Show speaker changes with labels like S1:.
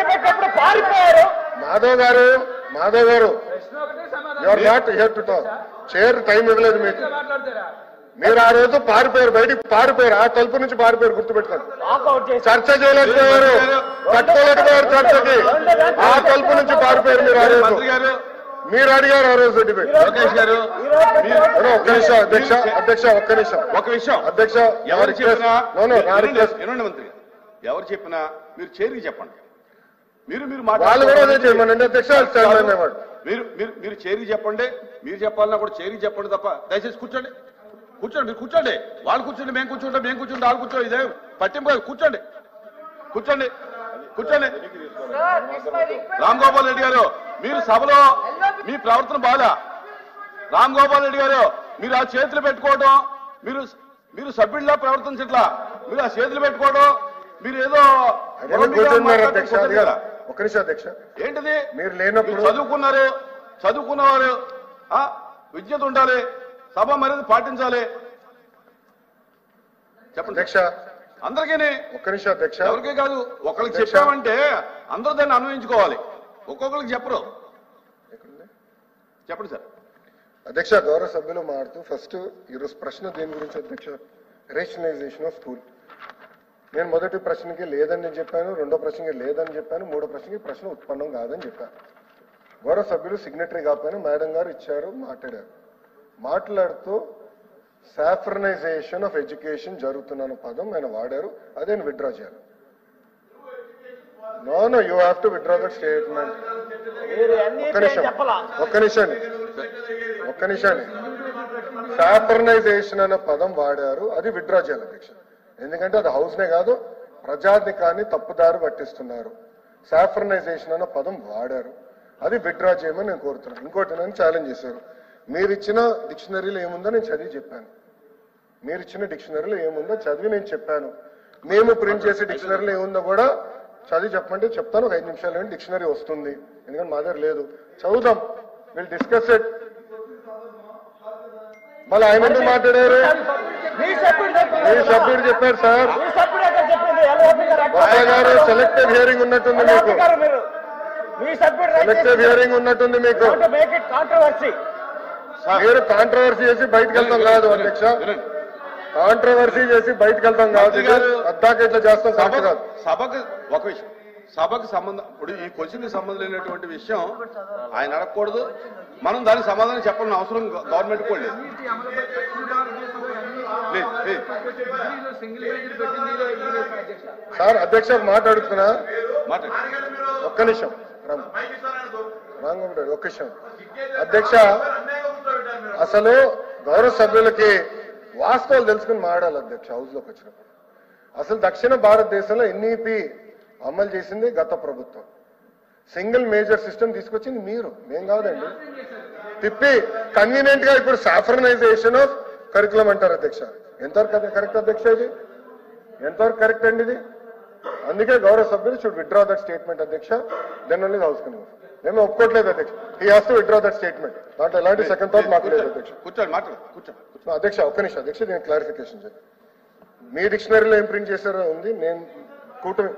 S1: పెట్టినప్పుడు పారిపోయారు.
S2: మాధవ్ గారు you are not here to talk. Chair time ఇవ్వలేదు మీకు. మీరు ఆ రోజు పారిపోయారు, బయటికి పారిపోయారు, ఆ తలుపు నుంచి పారిపోయారు, గుర్తుపెట్టుకోండి. చర్చ చేయలేకపోయారు, కట్టుకోలేకపోయారు చర్చకి, ఆ తలుపు నుంచి పారిపోయారు మీరు ఆ రోజు. మీరు అడిగారు ఆ రోజు డిబేట్.
S3: లోకేష్ గారు
S2: ఒక్క నిమిషం అధ్యక్ష
S3: ఒక విషయం
S2: అధ్యక్ష,
S3: ఎవరు చెప్పినా మంత్రి ఎవరు చెప్పినా మీరు చేరికి చెప్పండి. మీరు
S2: వాళ్ళు కూడా అదే చేయమనండి అధ్యక్ష.
S3: మీరు చేరికి చెప్పండి, మీరు చెప్పాలన్నా కూడా చేరికి చెప్పండి తప్ప దయచేసి కూర్చోండి మీరు కూర్చోండి. వాళ్ళు కూర్చోండి, మేము కూర్చుంటే వాళ్ళు కూర్చోండి, ఇదే పట్టింపు కాదు. కూర్చోండి. రామ్ గోపాల్ రెడ్డి గారు, మీరు సభలో మీ ప్రవర్తన బాగా. రామ్ గోపాల్ రెడ్డి గారు, మీరు ఆ చేతులు పెట్టుకోవడం, మీరు సభ్యుల్లా ప్రవర్తించట్లా. మీరు ఆ చేతులు పెట్టుకోవడం, మీరు ఏదో
S2: ఒక్క నిమిషం అధ్యక్ష.
S3: ఏంటిది?
S2: మీరు లేనప్పుడు
S3: చదువుకున్నవారు విజ్ఞత ఉండాలి, సభ మర్యాద పాటించాలి. చెప్పండి
S2: అధ్యక్ష.
S3: అందరికీ.
S2: ఒక్క నిమిషం అధ్యక్ష.
S3: ఎవరికే కాదు, ఒకరికి చెప్పామంటే అందరూ దాన్ని అన్వయించుకోవాలి. ఒక్కొక్కరికి చెప్పరు. చెప్పండి సార్.
S2: అధ్యక్ష, గౌరవ సభ్యులు మాట్లాడుతూ ఫస్ట్ ఈరోజు ప్రశ్న దేని గురించి అధ్యక్ష? Rationalization of school. నేను మొదటి ప్రశ్నకి లేదని చెప్పాను, రెండో ప్రశ్నకి లేదని చెప్పాను, మూడో ప్రశ్నకి ప్రశ్న ఉత్పన్నం కాదని చెప్పాను. గౌరవ సభ్యులు సిగ్నటరీ కాకపోయినా మేడం గారు ఇచ్చారు, మాట్లాడుతూ సాఫ్రనైజేషన్ ఆఫ్ ఎడ్యుకేషన్ జరుగుతున్న పదం ఆయన వాడారు. అదే విత్డ్రా చేయాలి. No you have to withdraw that statement. ఒక్క నిమిషాన్ని సాఫ్రనైజేషన్ అనే పదం వాడారు, అది విత్డ్రా చేయాలి అధ్యక్ష. ఎందుకంటే అది హౌస్నే కాదు, ప్రజాధికాన్ని తప్పుదారి పట్టిస్తున్నారు. సాఫ్రనైజేషన్ అన్న పదం వాడారు, అది విత్డ్రా చేయమని నేను కోరుతున్నాను. ఇంకోటి నన్ను ఛాలెంజ్ చేశారు. మీరు ఇచ్చిన డిక్షనరీలో ఏముందో నేను చదివి చెప్పాను. నేను చెప్పాను. మేము ప్రింట్ చేసే డిక్షనరీలో ఏముందో కూడా చదివి చెప్పమంటే చెప్తాను. ఒక 5 నిమిషాలు డిక్షనరీ వస్తుంది, ఎందుకంటే మా దగ్గర లేదు. చదువుదాం, విల్ డిస్కస్ ఇట్. మళ్ళీ ఆయన ఎందుకు మాట్లాడారు? మీ సభ్యుడు చెప్పారు సార్. బాబా గారు సెలెక్టివ్ హియరింగ్ ఉన్నట్టుంది మీకు. మీరు కాంట్రవర్సీ చేసి బయటకు వెళ్తాం కాదు అధ్యక్ష. కాంట్రవర్సీ చేసి బయటకు వెళ్తాం కాదు. అద్దాక ఇట్లా చేస్తాం కరెక్ట్ కాదు.
S3: సభకు ఒక విషయం, సభకు సంబంధం, ఇప్పుడు ఈ క్వశ్చన్ కి సంబంధం లేనటువంటి విషయం ఆయన అడగకూడదు. మనం దానికి సమాధానం చెప్పాలని అవసరం గవర్నమెంట్ కూడా లేదు.
S2: సార్ అధ్యక్ష మాట్లాడుతున్నా, ఒక్క నిమిషం ఒక్క నిమిషం అధ్యక్ష. అసలు గౌరవ సభ్యులకి వాస్తవాలు తెలుసుకుని మాట్లాడాలి అధ్యక్ష. హౌస్ లోకి వచ్చినప్పుడు అసలు దక్షిణ భారతదేశంలో ఎన్ఈపి అమలు చేసింది గత ప్రభుత్వం. సింగిల్ మేజర్ సిస్టమ్ తీసుకొచ్చింది మీరు, మేం కాదండి. తిప్పి కన్వీనియంట్ గా ఇప్పుడు సాఫ్రనైజేషన్ ఆఫ్ కరికులం అంటారు అధ్యక్ష. ఎంతవరకు కరెక్ట్ అధ్యక్ష? ఇది ఎంతవరకు కరెక్ట్ అండి ఇది? అందుకే గౌరవ సభ్యులు షుడ్ విత్డ్రా దట్ స్టేట్మెంట్ అధ్యక్ష. Then only house can move. మేము ఒప్పుకోవట్లేదు అధ్యక్ష. He has to withdraw that statement. దాంట్లో ఎలాంటి సెకండ్ థాట్ మాకు లేదు అధ్యక్ష. అధ్యక్ష ఒక్క నిమిషం అధ్యక్ష, నేను క్లారిఫికేషన్ చేయాలి. మీ డిక్షనరీలో ఏం ప్రింట్ చేశారో ఉంది. నేను కూటమి